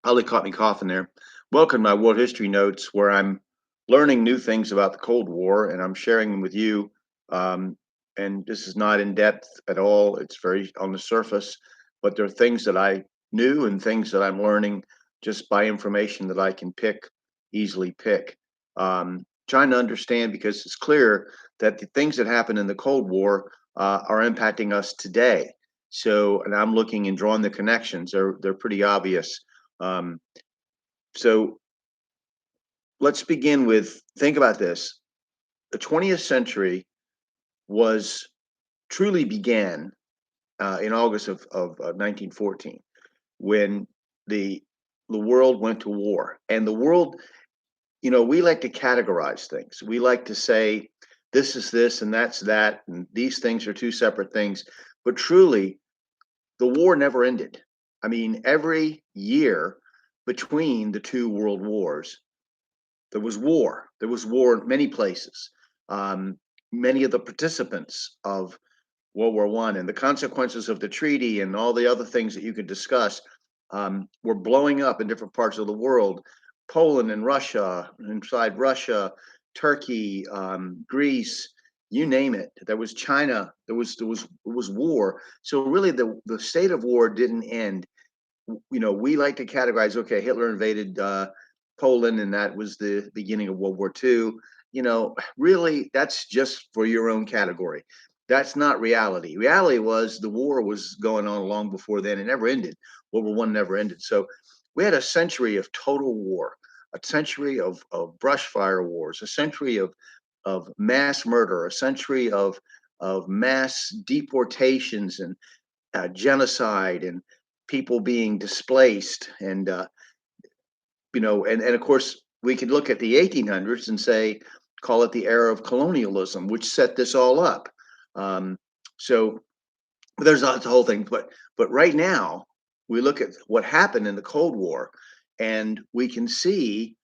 Probably caught me coughing there. Welcome to my World History Notes, where I'm learning new things about the Cold War and I'm sharing them with you. Um, and this is not in depth at all, it's very on the surface, but there are things that I knew and things that I'm learning just by information that I can easily pick. Trying to understand because it's clear that the things that happened in the Cold War are impacting us today. So, and I'm looking and drawing the connections. They're pretty obvious. um, so let's begin with think about this. The 20th century was truly began in August of 1914 when the the world went to war. And the world, we like to categorize things. We like to say this is this and that's that, and these things are two separate things. But truly, the war never ended. I mean, every year between the two world wars, there was war. There was war in many places. Um, Many of the participants of World War One and the consequences of the treaty and all the other things that you could discuss were blowing up in different parts of the world. Poland and Russia, inside Russia, Turkey, Greece, you name it. There was China. There was war. So really, the state of war didn't end. We like to categorize, okay, Hitler invaded Poland and that was the beginning of World War II. Really, that's just for your own category. That's not reality. Reality was the war was going on long before then. It never ended. World War One never ended. So we had a century of total war, a century of brush fire wars, a century of mass murder, a century of mass deportations and genocide and people being displaced. And of course, we could look at the 1800s and say, call it the era of colonialism, which set this all up. Um, so there's not the whole thing, but right now we look at what happened in the Cold War, and we can see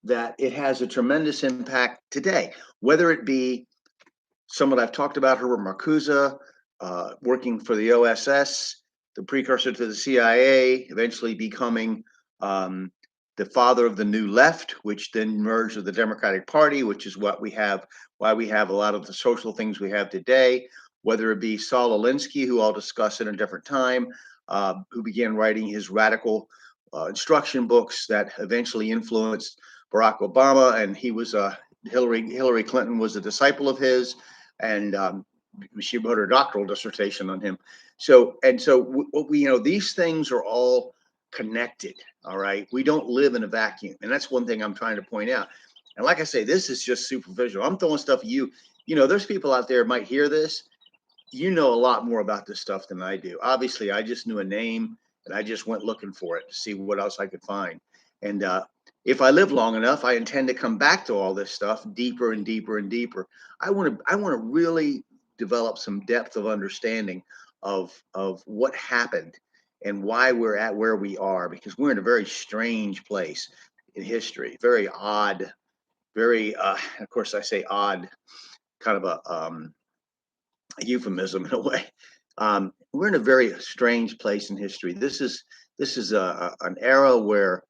that it has a tremendous impact today, whether it be someone I've talked about, Herbert Marcuse, working for the OSS, the precursor to the CIA, eventually becoming um, the father of the New Left, which then merged with the Democratic Party, which is why we have a lot of the social things we have today. Whether it be Saul Alinsky, who I'll discuss in a different time, who began writing his radical instruction books that eventually influenced Barack Obama, and he was Hillary Clinton was a disciple of his, and she wrote her doctoral dissertation on him. So these things are all connected. All right, we don't live in a vacuum, and that's one thing I'm trying to point out. And like I say, this is just superficial. I'm throwing stuff at you. There's people out there might hear this. You know a lot more about this stuff than I do. Obviously, I just knew a name and I just went looking for it to see what else I could find. And if I live long enough, I intend to come back to all this stuff deeper and deeper and deeper. I want to really develop some depth of understanding of what happened and why we're at where we are, because we're in a very strange place in history, very odd, very of course I say odd, kind of a euphemism in a way. We're in a very strange place in history. This is an era where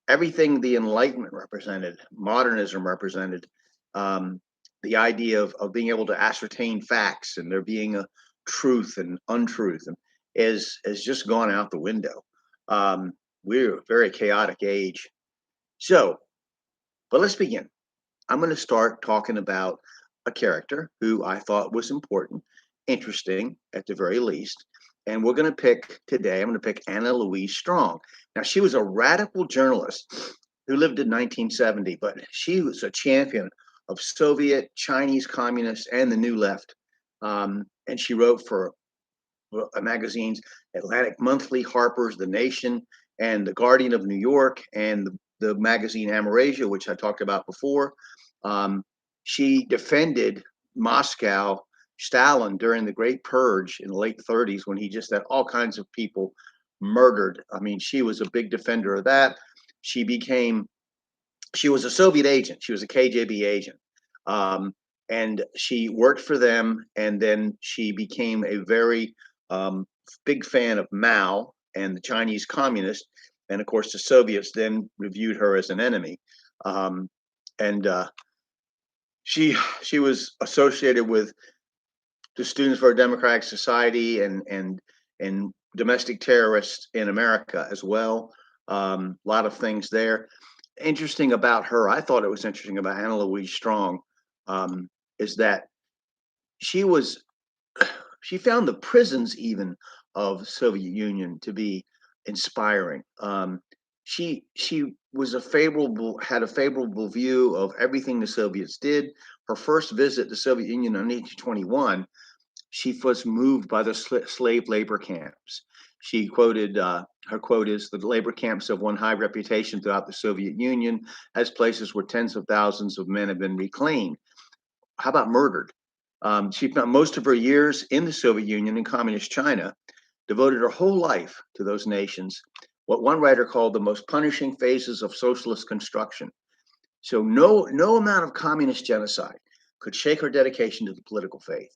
everything the Enlightenment represented, modernism represented, um, the idea of being able to ascertain facts and there being a truth and untruth, and is just gone out the window. We're a very chaotic age. So, but let's begin. I'm going to start talking about a character who I thought was important, interesting at the very least. And we're going to pick today, I'm going to pick Anna Louise Strong. Now, she was a radical journalist who lived in 1970, but she was a champion of Soviet, Chinese communists, and the New Left. And she wrote for magazines, Atlantic Monthly, Harper's, The Nation, and The Guardian of New York, and the magazine Amerasia, which I talked about before. Um, she defended Moscow, Stalin during the Great Purge in the late 30s when he just had all kinds of people murdered. I mean, she was a big defender of that. She became, she was a Soviet agent. She was a KGB agent. Um, and she worked for them. And then she became a very big fan of Mao and the Chinese communists. And of course, the Soviets then reviewed her as an enemy. Um, and she was associated with the Students for a Democratic Society and domestic terrorists in America as well. A lot of things there. Interesting about her, I thought it was interesting about Anna Louise Strong, is that she was she found the prisons even of Soviet Union to be inspiring. She was a favorable had a favorable view of everything the Soviets did. Her first visit to the Soviet Union in 1921, she was moved by the slave labor camps. She quoted, her quote is, the labor camps have won high reputation throughout the Soviet Union as places where tens of thousands of men have been reclaimed. How about murdered? She spent most of her years in the Soviet Union and communist China, devoted her whole life to those nations, what one writer called the most punishing phases of socialist construction. So no amount of communist genocide could shake her dedication to the political faith.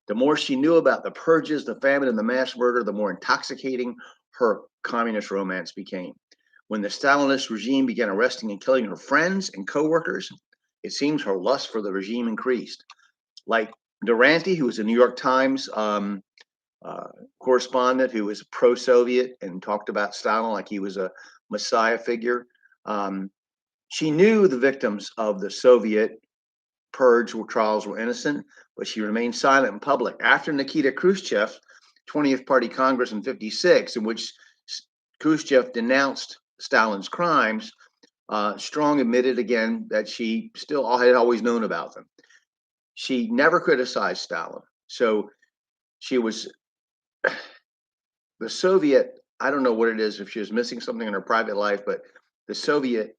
The more she knew about the purges, the famine, and the mass murder, the more intoxicating her communist romance became. When the Stalinist regime began arresting and killing her friends and coworkers, it seems her lust for the regime increased. Like Durante, who was a New York Times uh, correspondent who was pro-Soviet and talked about Stalin like he was a messiah figure. Um, she knew the victims of the Soviet purge trials were innocent, but she remained silent in public. After Nikita Khrushchev's 20th Party Congress in 56, in which Khrushchev denounced Stalin's crimes, Strong admitted again that she still had always known about them. She never criticized Stalin. So she was the Soviet, I don't know what it is, if she was missing something in her private life, but the Soviet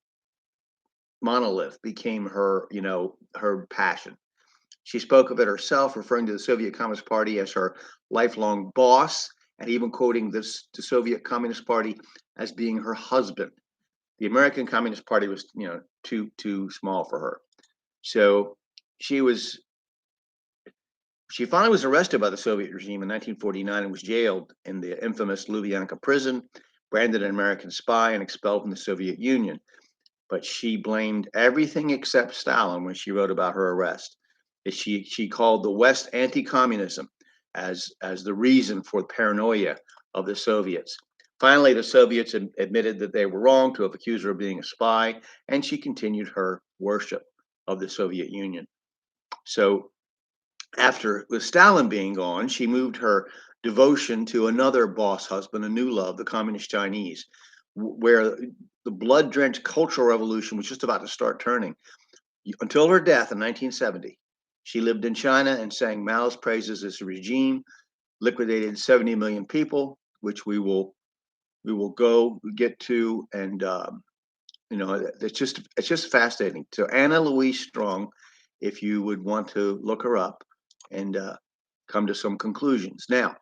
monolith became her, her passion. She spoke of it herself, referring to the Soviet Communist Party as her lifelong boss, and even quoting the Soviet Communist Party as being her husband. The American Communist Party was, too small for her. So she was she finally was arrested by the Soviet regime in 1949 and was jailed in the infamous Lubyanka prison, branded an American spy, and expelled from the Soviet Union. But she blamed everything except Stalin when she wrote about her arrest. She called the West anti-communism as the reason for the paranoia of the Soviets. Finally, the Soviets admitted that they were wrong to have accused her of being a spy, and she continued her worship of the Soviet Union. So after with Stalin being gone, she moved her devotion to another boss husband, a new love, the communist Chinese, where the blood drenched Cultural Revolution was just about to start turning. Until her death in 1970, she lived in China and sang Mao's praises as a regime, liquidated 70 million people, which we will go get to, and it's just fascinating. So Anna Louise Strong, if you would want to look her up and come to some conclusions. Now,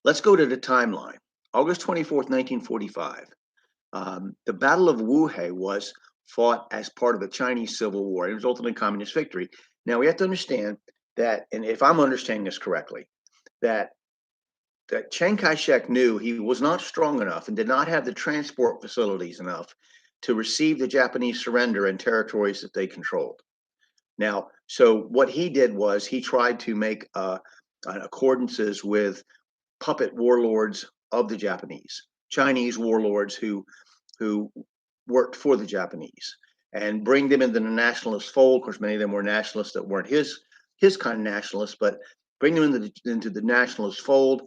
let's go to the timeline. August 24th, 1945. The Battle of Wuhe was fought as part of the Chinese Civil War. It resulted in communist victory. Now, we have to understand that, and if I'm understanding this correctly, that Chiang Kai-shek knew he was not strong enough and did not have the transport facilities enough to receive the Japanese surrender in territories that they controlled. Now, so what he did was he tried to make accordances with puppet warlords of the Japanese, Chinese warlords who worked for the Japanese, and bring them into the nationalist fold. Of course, many of them were nationalists that weren't his kind of nationalists, but bring them into the nationalist fold.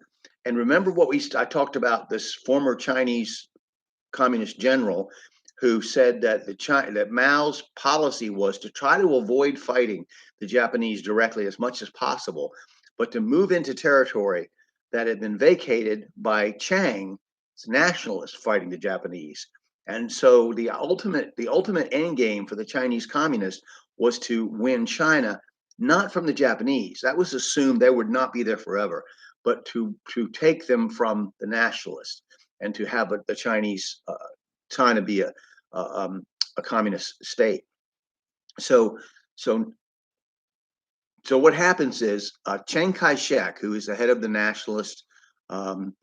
And remember what I talked about, this former Chinese communist general who said that that Mao's policy was to try to avoid fighting the Japanese directly as much as possible, but to move into territory that had been vacated by Chiang's nationalists fighting the Japanese. And so the ultimate end game for the Chinese communists was to win China, not from the Japanese. That was assumed they would not be there forever, but to take them from the nationalists and to have the Chinese China be a communist state. So so so what happens is Chiang Kai-shek, who is the head of the nationalist um,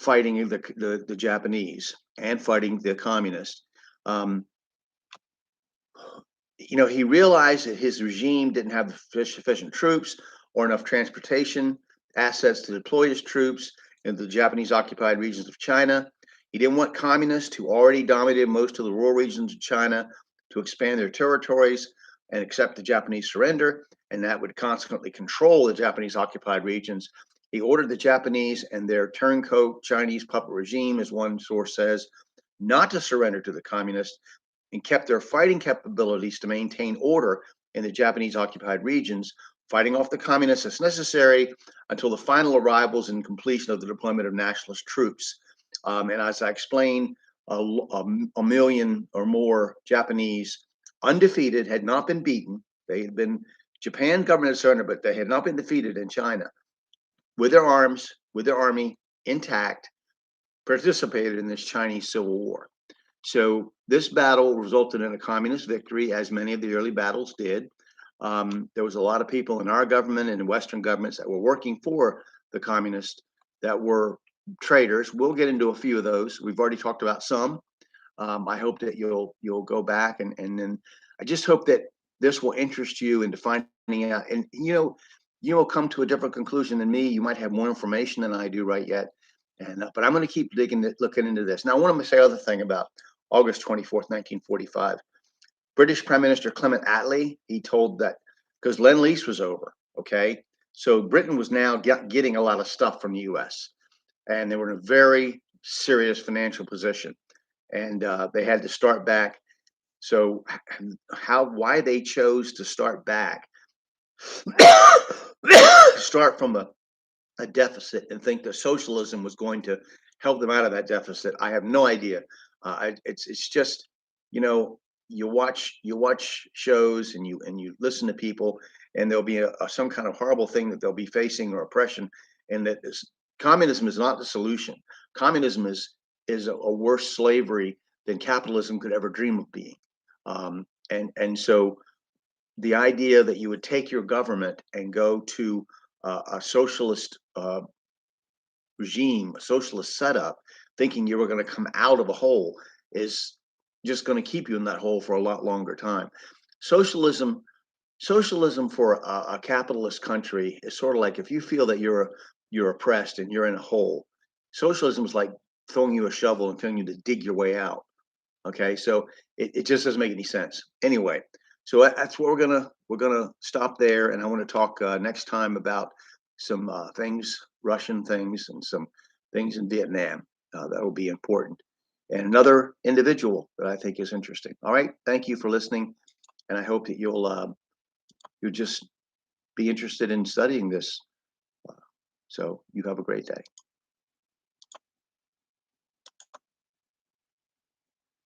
fighting the Japanese and fighting the communists. Um, he realized that his regime didn't have sufficient troops or enough transportation assets to deploy his troops in the Japanese occupied regions of China. He didn't want communists who already dominated most of the rural regions of China to expand their territories and accept the Japanese surrender, and that would consequently control the Japanese occupied regions. He ordered the Japanese and their turncoat Chinese puppet regime, as one source says, not to surrender to the communists, and kept their fighting capabilities to maintain order in the Japanese occupied regions, fighting off the communists as necessary until the final arrivals and completion of the deployment of nationalist troops. And as I explained, a million or more Japanese, undefeated, had not been beaten. They had been, Japan government had surrendered, but they had not been defeated in China, with their arms, with their army intact, participated in this Chinese Civil War. So this battle resulted in a communist victory, as many of the early battles did. There was a lot of people in our government and in Western governments that were working for the communists that were traitors. We'll get into a few of those. We've already talked about some. I hope that you'll go back and then I just hope that this will interest you into finding out. And you will come to a different conclusion than me. You might have more information than I do right yet. And but I'm going to keep looking into this. Now I want to say another thing about August 24th, 1945. British Prime Minister Clement Attlee, he told that because Lend-Lease was over, okay? So Britain was now getting a lot of stuff from the US, and they were in a very serious financial position, and they had to start back. So why they chose to start back, start from a deficit and think that socialism was going to help them out of that deficit, I have no idea. It's just, you watch shows and you listen to people, and there'll be some kind of horrible thing that they'll be facing, or oppression, and that communism is not the solution. Communism is a worse slavery than capitalism could ever dream of being. And so the idea that you would take your government and go to a socialist regime, a socialist setup, thinking you were going to come out of a hole, is just going to keep you in that hole for a lot longer time. Socialism, socialism for a capitalist country is sort of like if you feel that you're oppressed and you're in a hole. Socialism is like throwing you a shovel and telling you to dig your way out. Okay, so it just doesn't make any sense. Anyway, so that's what we're gonna stop there, and I want to talk next time about some things, Russian things, and some things in Vietnam that will be important, and another individual that I think is interesting. All right, thank you for listening, and I hope that you'll just be interested in studying this. So you have a great day.